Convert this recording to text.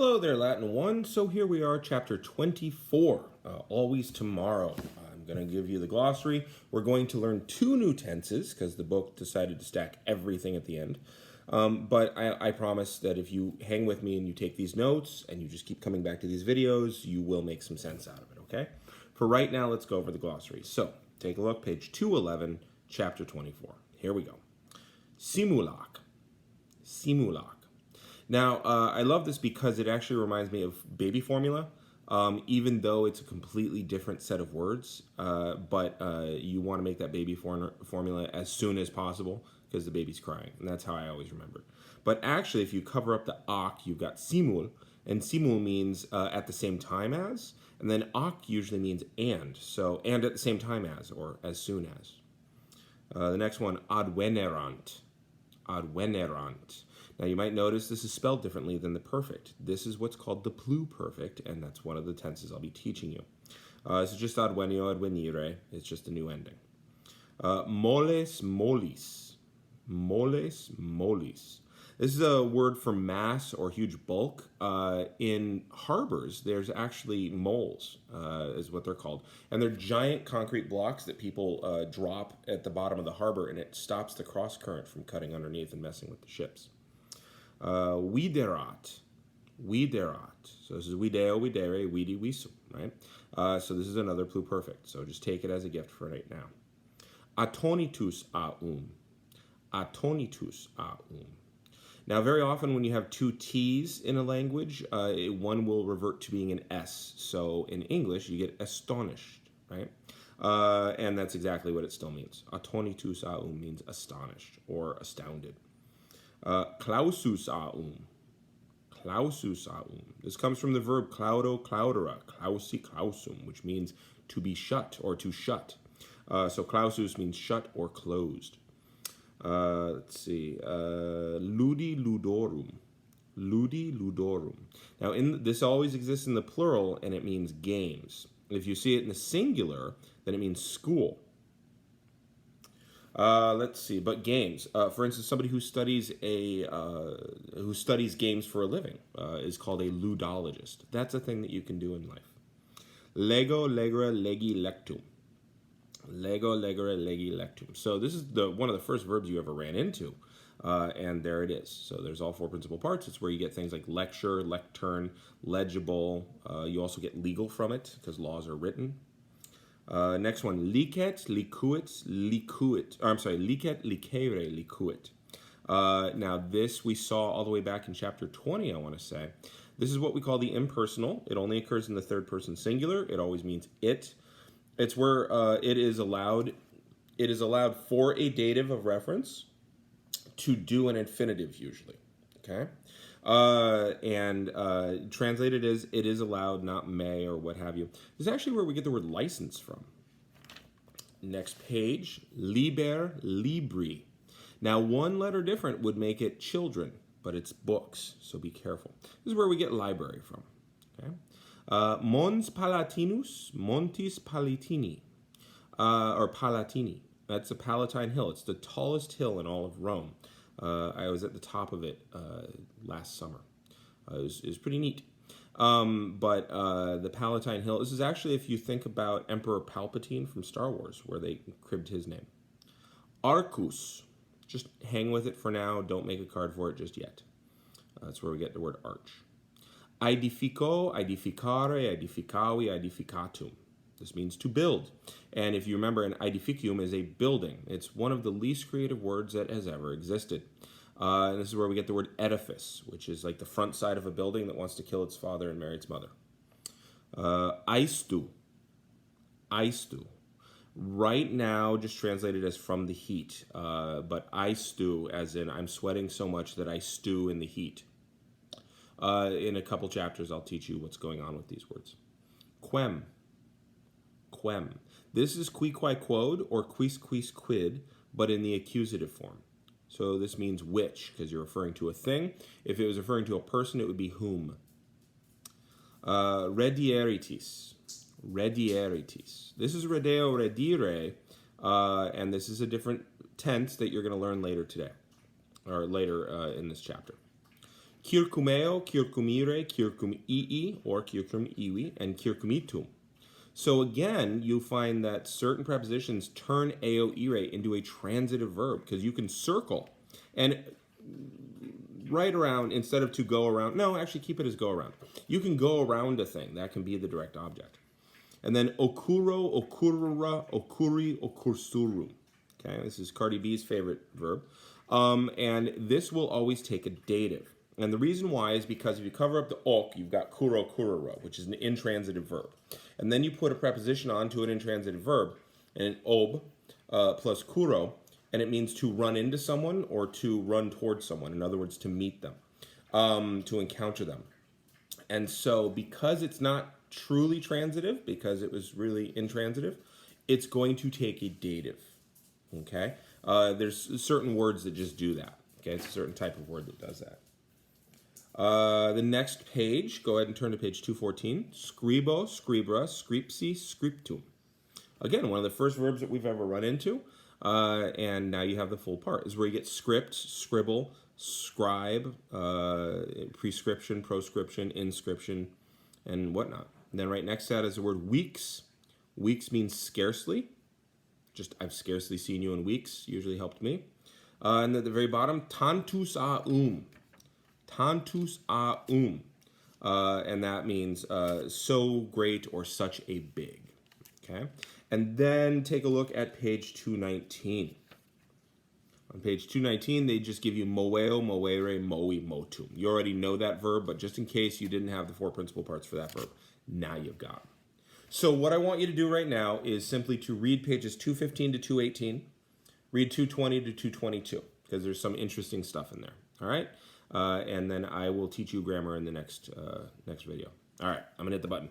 Hello there, Latin 1. So here we are, chapter 24, Always Tomorrow. I'm going to give you the glossary. We're going to learn two new tenses because the book decided to stack everything at the end. But I promise that if you hang with me and you take these notes and you just keep coming back to these videos, you will make some sense out of it, okay? For right now, let's go over the glossary. So take a look, page 211, chapter 24. Here we go. Simulacre. Simulacre. Now, I love this because it actually reminds me of baby formula, even though it's a completely different set of words. But you want to make that baby formula as soon as possible because the baby's crying. And that's how I always remember it. But actually, if you cover up the ak, you've got simul. And simul means at the same time as. And then ak usually means and. So, and at the same time as, or as soon as. The next one, advenerant. Advenerant. Now you might notice this is spelled differently than the perfect. This is what's called the pluperfect, and that's one of the tenses I'll be teaching you. This is just advenio, advenire. It's just a new ending. Moles molis. Moles molis. This is a word for mass or huge bulk. In harbors, there's actually moles, is what they're called. And they're giant concrete blocks that people drop at the bottom of the harbor, and it stops the cross current from cutting underneath and messing with the ships. Widerat. Widerat. So this is video, widere, weedy, wisu, right? So this is another pluperfect. So just take it as a gift for right now. Atonitus aum. Atonitus aum. Now, very often when you have two T's in a language, one will revert to being an S. So in English, you get astonished, right? And that's exactly what it still means. Atonitus aum means astonished or astounded. Clausus aum. Clausus aum. This comes from the verb claudo, claudera, clausi, clausum, which means to be shut or to shut. So clausus means shut or closed. Let's see. Ludi ludorum. Ludi ludorum. Now, this always exists in the plural, and it means games. If you see it in the singular, then it means school. Let's see, but games. For instance, somebody who studies games for a living is called a ludologist. That's a thing that you can do in life. Lego, legere, legi, lectum. Lego, legere, legi, lectum. So this is one of the first verbs you ever ran into, and there it is. So there's all four principal parts. It's where you get things like lecture, lectern, legible. You also get legal from it because laws are written. Next one, licet, licuit, licuit. I'm sorry, licet, licere, licuit. Now this we saw all the way back in chapter 20, I want to say. This is what we call the impersonal. It only occurs in the third person singular. It always means it. It's where it is allowed for a dative of reference to do an infinitive usually. Okay? Translated as it is allowed, not may or what have you. This is actually where we get the word license from. Next page, liber, libri. Now, one letter different would make it children, but it's books, so be careful. This is where we get library from. Okay? Mons Palatinus, Montis Palatini, or Palatini. That's a Palatine Hill. It's the tallest hill in all of Rome. I was at the top of it last summer. It was pretty neat. But the Palatine Hill, this is actually, if you think about Emperor Palpatine from Star Wars, where they cribbed his name. Arcus. Just hang with it for now. Don't make a card for it just yet. That's where we get the word arch. Aedifico, aedificare, aedificavi, aedificatum. This means to build. And if you remember, an aedificium is a building. It's one of the least creative words that has ever existed. And this is where we get the word edifice, which is like the front side of a building that wants to kill its father and marry its mother. Aistu. Aistu. Right now, just translated as from the heat. But I stew, as in I'm sweating so much that I stew in the heat. In a couple chapters, I'll teach you what's going on with these words. Quem. Quem. This is qui quae quod or quis quid, but in the accusative form. So this means which, because you're referring to a thing. If it was referring to a person, it would be whom. Redieritis. Redieritis. This is redeo redire, and this is a different tense that you're going to learn later today, or later in this chapter. Circumeo, circumire, circumii, or circumiwi, and circumitum. So again, you find that certain prepositions turn eo ire into a transitive verb because you can circle and right around instead of to go around. No, actually keep it as go around. You can go around a thing. That can be the direct object. And then occuro, occurrera, occurri, occursurum. Okay, this is Cardi B's favorite verb. And this will always take a dative. And the reason why is because if you cover up the ok, you've got kuro, kuroro, which is an intransitive verb. And then you put a preposition onto an intransitive verb, and an ob plus kuro, and it means to run into someone or to run towards someone. In other words, to meet them, to encounter them. And so because it's not truly transitive, because it was really intransitive, it's going to take a dative. Okay? There's certain words that just do that. Okay? It's a certain type of word that does that. The next page, go ahead and turn to page 214. Scribo, scribra, scripsi, scriptum. Again, one of the first verbs that we've ever run into. And now you have the full part. This is where you get script, scribble, scribe, prescription, proscription, inscription, and whatnot. And then right next to that is the word weeks. Weeks means scarcely. Just, I've scarcely seen you in weeks, usually helped me. And at the very bottom, tantus aum. Tantus aum. And that means so great or such a big. Okay? And then take a look at page 219. On page 219, they just give you moeo, moere, moi, motum. You already know that verb, but just in case you didn't have the four principal parts for that verb, now you've got it. So what I want you to do right now is simply to read pages 215 to 218, read 220 to 222, because there's some interesting stuff in there. All right? And then I will teach you grammar in the next video. All right, I'm going to hit the button.